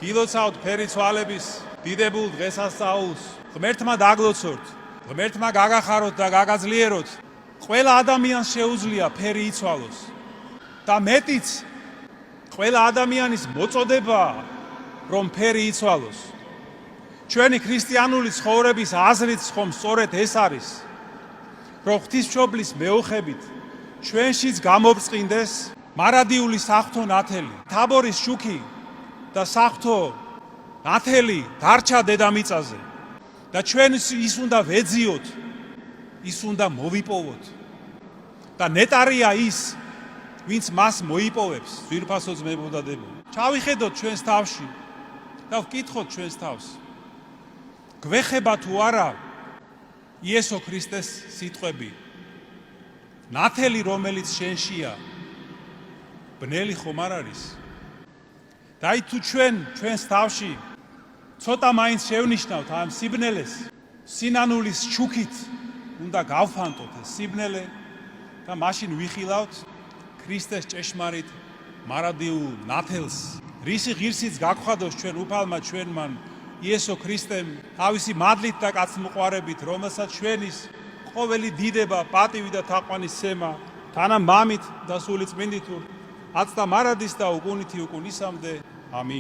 გილოცავთ ფერი ცვალების დიდებულ დღესასწაულს. ღმერთმა დაგლოცოთ, ღმერთმა გაგახაროთ და გაგაძლიეროთ. ყველა ადამიანს შეუძლია ფერი იცვალოს. და მეტიც, ყველა ადამიანის მოწოდებაა, რომ ფერი იცვალოს. ჩვენი ქრისტიანული ცხოვრების აზრით ხომ სწორედ ეს არის, რომ ღვთისმშობლის მეოხებით ჩვენშიც გამოვწყინდეს მარადიული საღვთო ნათელი, თაბორის შუქი და საღვთო ნათელი დარჩა დედამიწაზე და ჩვენ ის უნდა ვეძიოთ, ის უნდა მოვიპოვოთ და ნეტარია ის, ვინც მას მოიპოვებს, ძვირფასო ძმებო და დებო. ჩავიხედოთ ჩვენს თავში და ვკითხოთ ჩვენს თავს. გვეხება თუ არა იესო ქრისტეს სიტყვები? ნათელი, რომელიც შენშია, ბნელი ხომ არ არის? და აი თუ ჩვენს თავში ცოტა მაინც შევნიშნავთ ამ სიბნელეს, სინანულის შუქით უნდა გავფანტოთ ეს სიბნელე და მაშინ ვიხილავთ ქრისტეს ჭეშმარიტ მარადიულ ნათელს, რისი ღირსიც გაგხვადოს ჩვენ უფალმა ჩვენმან იესო ქრისტემ თავისი მადლით და კაცმოყვარებით, რომელსაც ჩვენის ყოველი დიდება, პატივი და თაყვანისცემა თანა მამით და სული წმინდით აცდა მარადის და უკუნითი უკუნისამდე. ამინ.